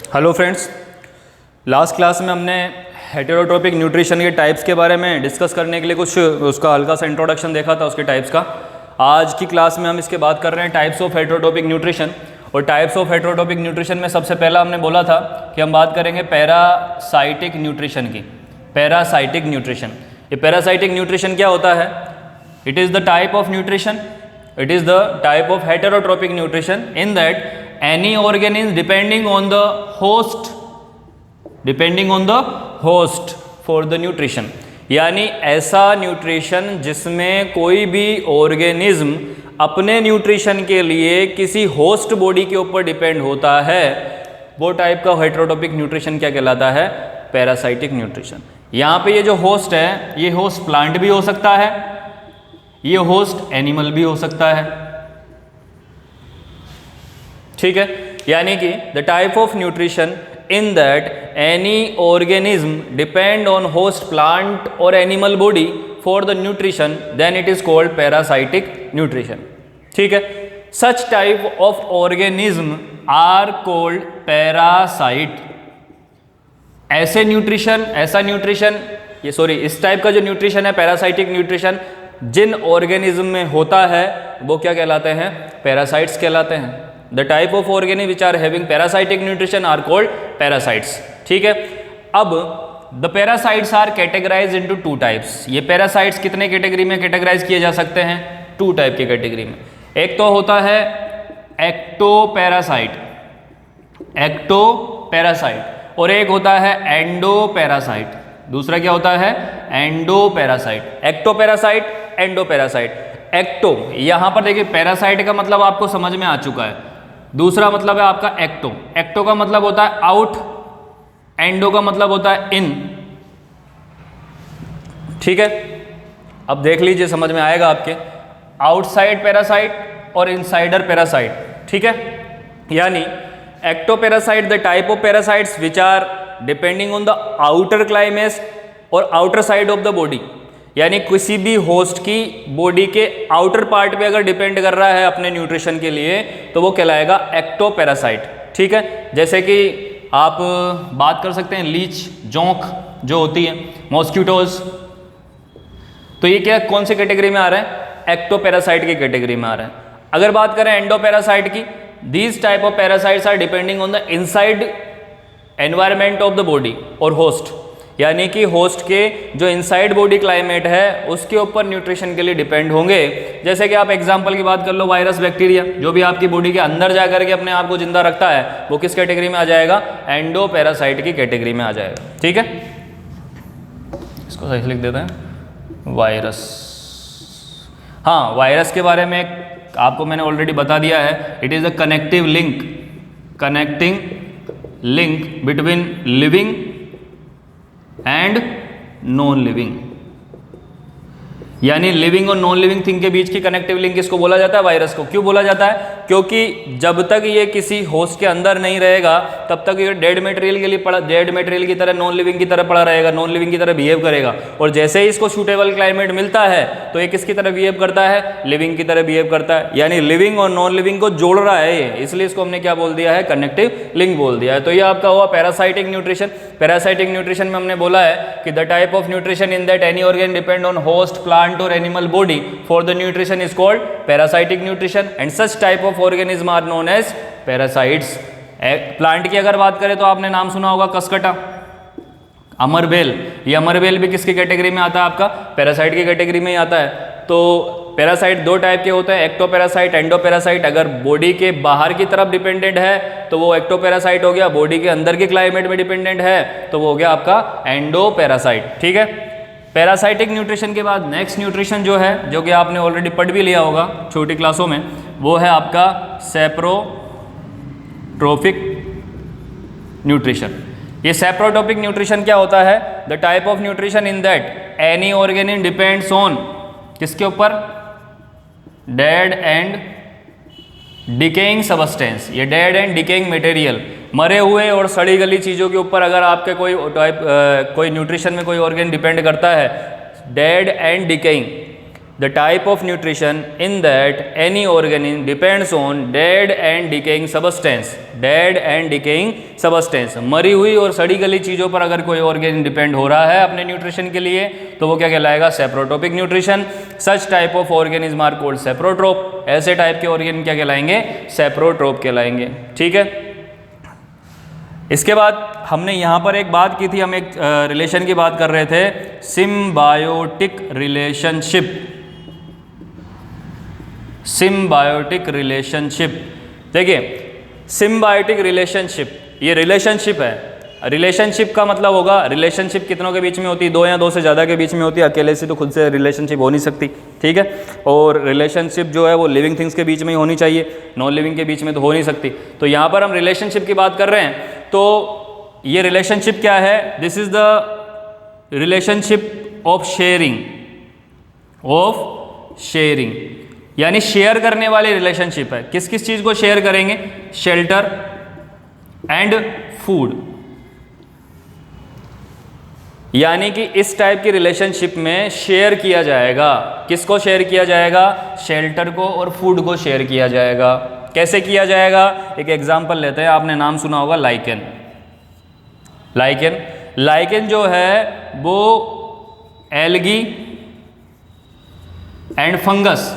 Hello friends, last class में हमने हेटेरोट्रोपिक nutrition के टाइप्स के बारे में डिस्कस करने के लिए कुछ उसका हल्का सा इंट्रोडक्शन देखा था उसके टाइप्स का। आज की क्लास में हम इसके बात कर रहे हैं टाइप्स ऑफ हेटेरोट्रोपिक न्यूट्रिशन। और टाइप्स ऑफ हेटेरोट्रोपिक न्यूट्रिशन में सबसे पहला हमने बोला था कि हम बात करेंगे पैरासाइटिक न्यूट्रिशन की। पैरासाइटिक न्यूट्रिशन, ये पैरासाइटिक न्यूट्रिशन क्या होता है? It is the type of nutrition, it is the type of heterotropic nutrition in that any organism depending on the host for the nutrition। यानी ऐसा न्यूट्रिशन जिसमें कोई भी ऑर्गेनिज्म अपने न्यूट्रिशन के लिए किसी होस्ट बॉडी के ऊपर डिपेंड होता है, वो टाइप का हेटेरोट्रोपिक न्यूट्रिशन क्या कहलाता है? Parasitic nutrition. यहाँ पे ये जो होस्ट है, ये होस्ट प्लांट भी हो सकता है, ये होस्ट एनिमल भी हो सकता है। ठीक है, यानी कि the type of nutrition in that any organism depend on host plant और animal body for the nutrition, then it is called parasitic nutrition. ठीक है, such type of organism are called parasite. ऐसा न्यूट्रिशन इस type का जो nutrition है parasitic nutrition, जिन organism में होता है वो क्या कहलाते हैं? पैरासाइट्स कहलाते हैं। The type of organism which are having parasitic nutrition are called parasites. ठीक है, अब the parasites are categorise into two types. ये पैरासाइट्स कितने कैटेगरी में कैटेगराइज किए जा सकते हैं? टू टाइप की कैटेगरी में। एक तो होता है एक्टोपैरासाइट, और एक होता है एंडोपैरासाइट। दूसरा क्या होता है? एंडोपैरासाइट। Ectoparasite, endoparasite. एक्टो, यहां पर देखिए पैरासाइट का मतलब आपको समझ में आ चुका है। दूसरा मतलब है आपका एक्टो। एक्टो का मतलब होता है आउट, एंडो का मतलब होता है इन। ठीक है, अब देख लीजिए, समझ में आएगा आपके। आउटसाइड पैरासाइट और इनसाइडर पैरासाइट। ठीक है, यानी ectoparasite the type of parasites which are depending on the outer climax और outer side of the body. यानी किसी भी होस्ट की बॉडी के आउटर पार्ट पे अगर डिपेंड कर रहा है अपने न्यूट्रिशन के लिए, तो वो कहलाएगा एक्टोपैरासाइट। ठीक है, जैसे कि आप बात कर सकते हैं लीच, जोंक जो होती है, मॉस्किटोज, तो ये क्या कौन सी कैटेगरी में आ रहा है? एक्टोपैरासाइट की कैटेगरी में आ रहा है। अगर बात करें एंडोपैरासाइट की, these type of parasites are depending on the inside environment of the body और होस्ट। यानी कि होस्ट के जो इनसाइड बॉडी क्लाइमेट है उसके ऊपर न्यूट्रिशन के लिए डिपेंड होंगे। जैसे कि आप एग्जांपल की बात कर लो, वायरस, बैक्टीरिया, जो भी आपकी बॉडी के अंदर जाकर के अपने आप को जिंदा रखता है, वो किस कैटेगरी में आ जाएगा? एंडोपैरासाइट की कैटेगरी में आ जाएगा। ठीक है, इसको सही से लिख देते हैं, वायरस। हाँ, वायरस के बारे में आपको मैंने ऑलरेडी बता दिया है। It is a connecting link between living and non living. यानी लिविंग और नॉन लिविंग थिंग के बीच की कनेक्टिव लिंक इसको बोला जाता है वायरस को। क्यों बोला जाता है? क्योंकि जब तक ये किसी होस्ट के अंदर नहीं रहेगा तब तक ये डेड मटेरियल के लिए डेड मटेरियल की तरह, नॉन लिविंग की तरह पड़ा रहेगा, नॉन लिविंग की तरह बिहेव करेगा। और जैसे ही इसको सूटेबल क्लाइमेट मिलता है तो ये किसकी तरह बिहेव करता है? लिविंग की तरह बिहेव करता है। यानी लिविंग और नॉन लिविंग को जोड़ रहा है ये, इसलिए इसको हमने क्या बोल दिया है? कनेक्टिव लिंक बोल दिया है। तो ये आपका हुआ पैरासाइटिक न्यूट्रिशन। पैरासाइटिक न्यूट्रिशन में हमने बोला है कि the type of nutrition in that any organ depend on host plant और animal body for the nutrition is called parasitic nutrition and such type of organism are known as parasites. Plant की अगर बात करें तो आपने नाम सुना होगा कसकटा, अमरबेल। ये अमरबेल भी किसकी कैटेगरी में आता है? आपका पैरासाइट की कैटेगरी में ही आता है। तो पैरासाइट दो टाइप के होते हैं, एक्टोपैरासाइट, एंडोपैरासाइट। अगर बॉडी के बाहर की तरफ डिपेंडेंट है तो वो एक्टोपैरासाइट हो गया, बॉडी के अंदर के क्लाइमेट में डिपेंडेंट है तो वो हो गया आपका एंडोपैरासाइट। ठीक है, पैरासाइटिक न्यूट्रिशन के बाद नेक्स्ट न्यूट्रिशन जो है, जो कि आपने ऑलरेडी पढ़ भी लिया होगा छोटी क्लासों में, वो है आपका सेप्रोट्रोपिक न्यूट्रिशन। ये सेप्रोट्रोपिक न्यूट्रिशन क्या होता है? The type of nutrition in that any organism depends on, किसके ऊपर? Dead and decaying substance. ये डेड एंड डिकेइंग मटेरियल, मरे हुए और सड़ी गली चीज़ों के ऊपर अगर आपके कोई न्यूट्रिशन में कोई ऑर्गेन डिपेंड करता है, dead and decaying, the type of nutrition in that any organism depends on dead and decaying substance. Dead and decaying substance, मरी हुई और सड़ी गली चीज़ों पर अगर कोई ऑर्गेनिज्म डिपेंड हो रहा है अपने न्यूट्रिशन के लिए तो वो क्या कहलाएगा? Saprotrophic nutrition. Such type of organism are called saprotroph. ऐसे टाइप के ऑर्गेनिज्म क्या कहलाएंगे? सेप्रोट्रोप कहलाएंगे। ठीक है, इसके बाद हमने यहाँ पर एक बात की थी, हम एक रिलेशन की बात कर रहे थे, सिम्बायोटिक रिलेशनशिप। सिम्बायोटिक रिलेशनशिप, देखिए सिम्बायोटिक रिलेशनशिप ये रिलेशनशिप है। रिलेशनशिप का मतलब होगा, रिलेशनशिप कितनों के बीच में होती है? दो या दो से ज़्यादा के बीच में होती है, अकेले से तो खुद से रिलेशनशिप हो नहीं सकती। ठीक है, और रिलेशनशिप जो है वो लिविंग थिंग्स के बीच में ही होनी चाहिए, नॉन लिविंग के बीच में तो हो नहीं सकती। तो यहाँ पर हम रिलेशनशिप की बात कर रहे हैं, तो ये रिलेशनशिप क्या है? This is the relationship of sharing, of sharing, यानी शेयर करने वाली रिलेशनशिप है। किस किस चीज़ को शेयर करेंगे? Shelter and food. यानी कि इस टाइप की रिलेशनशिप में शेयर किया जाएगा। किसको शेयर किया जाएगा? शेल्टर को और फूड को शेयर किया जाएगा। कैसे किया जाएगा? एक एग्जांपल लेते हैं, आपने नाम सुना होगा लाइकेन। लाइकेन, लाइकेन जो है वो एल्गी एंड फंगस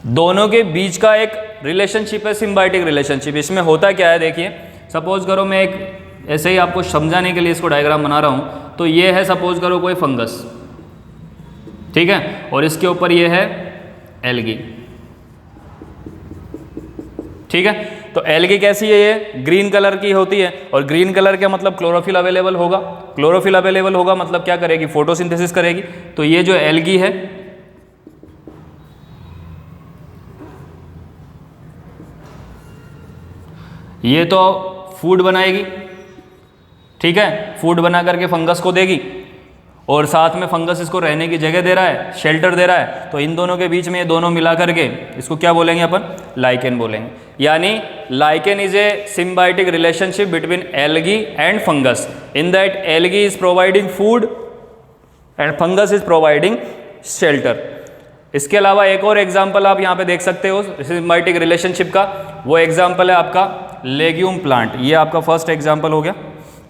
दोनों के बीच का एक रिलेशनशिप है, सिम्बायोटिक रिलेशनशिप। इसमें होता क्या है, देखिए सपोज करो मैं एक ऐसे ही आपको समझाने के लिए इसको डायग्राम बना रहा हूँ, तो ये है सपोज करो कोई फंगस, ठीक है, और इसके ऊपर ये है एल्गी। ठीक है, तो एल्गी कैसी है? ये ग्रीन कलर की होती है, और ग्रीन कलर का मतलब क्लोरोफिल अवेलेबल होगा। क्लोरोफिल अवेलेबल होगा मतलब क्या करेगी? फोटोसिंथेसिस करेगी। तो ये जो एल्गी है ये तो फूड बनाएगी, ठीक है, फूड बना करके फंगस को देगी, और साथ में फंगस इसको रहने की जगह दे रहा है, शेल्टर दे रहा है। तो इन दोनों के बीच में ये दोनों मिला करके इसको क्या बोलेंगे अपन? लाइकेन बोलेंगे। यानी lichen is a symbiotic relationship between algae and fungus, in that algae is providing food and fungus is providing shelter. इसके अलावा एक और एग्जाम्पल आप यहाँ पे देख सकते हो सिम्बायोटिक रिलेशनशिप का, वो एग्जाम्पल है आपका लेग्यूम प्लांट। ये आपका फर्स्ट एग्जाम्पल हो गया।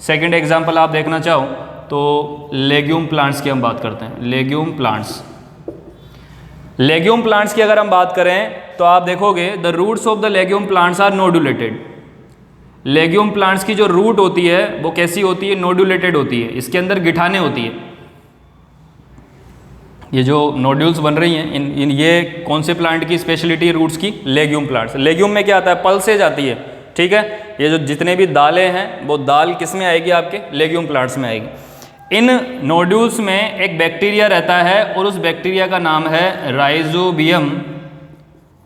सेकंड एग्जाम्पल आप देखना चाहो तो लेग्यूम प्लांट्स की हम बात करते हैं। लेग्यूम प्लांट्स, लेग्यूम प्लांट्स की अगर हम बात करें तो आप देखोगे the roots of the legume plants are nodulated. Legume plants की जो रूट होती है वो कैसी होती है? नोडुलेटेड होती है, इसके अंदर गिठाने होती है। ये जो नोड्यूल्स बन रही हैं इन ये कौन से प्लांट की स्पेशलिटी? रूट्स की, लेग्यूम प्लांट्स। लेग्यूम में क्या आता है? पल्सेज आती है, ठीक है। ये जो जितने भी दालें हैं वो दाल किस में आएगी? आपके लेग्यूम प्लांट्स में आएगी। इन नोड्यूल्स में एक बैक्टीरिया रहता है और उस बैक्टीरिया का नाम है राइजोबियम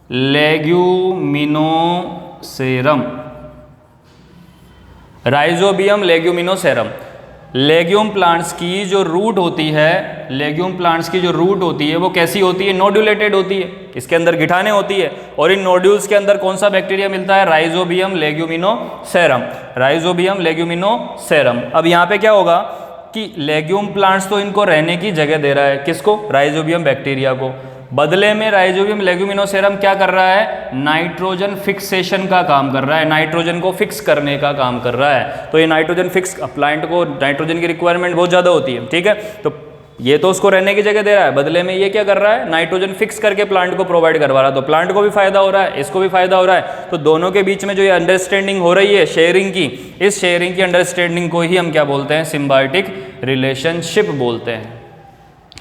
लेग्यूमिनोसेरम। राइजोबियम लेग्यूमिनोसेरम। लेग्यूम प्लांट्स की जो रूट होती है, लेग्यूम प्लांट्स की जो रूट होती है वो कैसी होती है? नोड्यूलेटेड होती है, इसके अंदर गिठाने होती है, और इन नोड्यूल्स के अंदर कौन सा बैक्टीरिया मिलता है? राइजोबियम लेग्यूमिनोसेरम। राइजोबियम लेग्यूमिनोसेरम। अब यहाँ पे क्या होगा कि लेग्यूम प्लांट्स तो इनको रहने की जगह दे रहा है, किसको? राइजोबियम बैक्टीरिया को। बदले में राइजोबियम लेग्यूमिनोसेरम क्या कर रहा है? नाइट्रोजन फिक्सेशन का काम कर रहा है, नाइट्रोजन को फिक्स करने का काम कर रहा है। तो ये नाइट्रोजन फिक्स, प्लांट को नाइट्रोजन की रिक्वायरमेंट बहुत ज़्यादा होती है, ठीक है, तो ये तो उसको रहने की जगह दे रहा है, बदले में ये क्या कर रहा है? नाइट्रोजन फिक्स करके प्लांट को प्रोवाइड करवा रहा है। तो प्लांट को भी फायदा हो रहा है, इसको भी फायदा हो रहा है। तो दोनों के बीच में जो ये अंडरस्टैंडिंग हो रही है शेयरिंग की, इस शेयरिंग की अंडरस्टैंडिंग को ही हम क्या बोलते हैं? सिम्बायोटिक रिलेशनशिप बोलते हैं,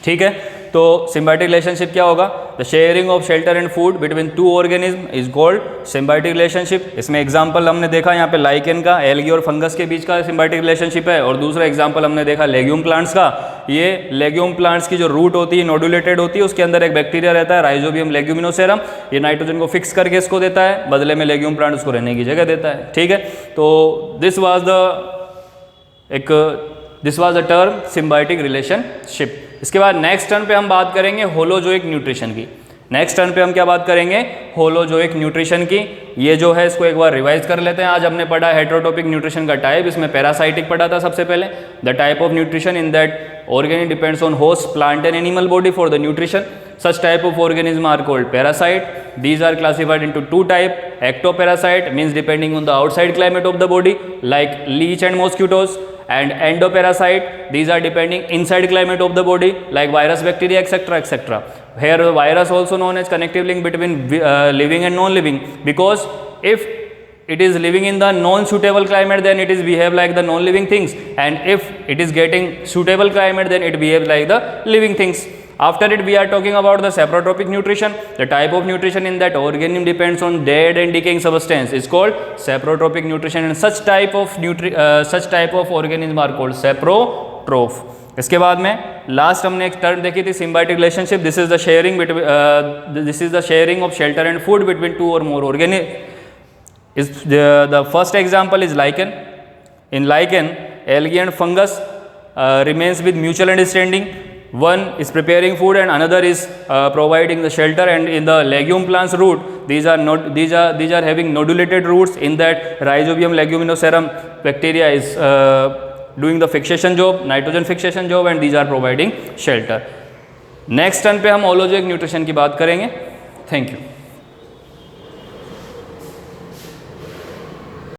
ठीक है। तो सिम्बायोटिक रिलेशनशिप क्या होगा? The sharing of shelter and food between two organism is called symbiotic relationship. इसमें एग्जांपल हमने देखा यहाँ पे लाइकेन का, एल्गी और फंगस के बीच का सिम्बायोटिक रिलेशनशिप है, और दूसरा एग्जांपल हमने देखा लेग्यूम प्लांट्स का। ये लेग्यूम प्लांट्स की जो रूट होती है नोडुलेटेड होती है, उसके अंदर एक बैक्टीरिया रहता है राइजोबियम लेग्यूमिनोसेरम, ये नाइट्रोजन को फिक्स करके इसको देता है, बदले में लेग्यूम प्लांट उसको रहने की जगह देता है, ठीक है। तो this was the term symbiotic relationship. इसके बाद नेक्स्ट टर्म पे हम बात करेंगे होलोजोइक न्यूट्रिशन की। नेक्स्ट टर्न पे हम क्या बात करेंगे, होलोजोइक न्यूट्रिशन की। ये जो है इसको एक बार रिवाइज कर लेते हैं। आज हमने पढ़ा हेटेरोटॉपिक न्यूट्रिशन का टाइप, इसमें पैरासाइटिक पढ़ा था सबसे पहले। The type of nutrition in that organism depends on host plant and animal body for the nutrition. Such type of organism are called parasite. These are classified into two type. Ectoparasite means depending on the outside climate of the body, like leech and mosquitoes, and endoparasite, these are depending inside climate of the body, like virus, bacteria, etc., etc. Here virus also known as connective link between living and non-living, because if it is living in the non-suitable climate, then it is behave like the non-living things, and if it is getting suitable climate, then it behaves like the living things. After it, we are talking about the saprotropic nutrition. The type of nutrition in that organism depends on dead and decaying substance is called saprotropic nutrition, and such type of organism are called saprotroph. इसके बाद में last हमने एक term देखी थी, symbiotic relationship. This is the sharing of shelter and food between two or more organisms. The first example is lichen. In lichen, algae and fungus remains with mutual understanding. One is preparing food and another is providing the shelter. And in the legume plants root, these are having nodulated roots. In that Rhizobium leguminosarum bacteria is doing the fixation job, nitrogen fixation job, and these are providing shelter. Next turn पे हम holozoic nutrition की बात करेंगे. Thank you.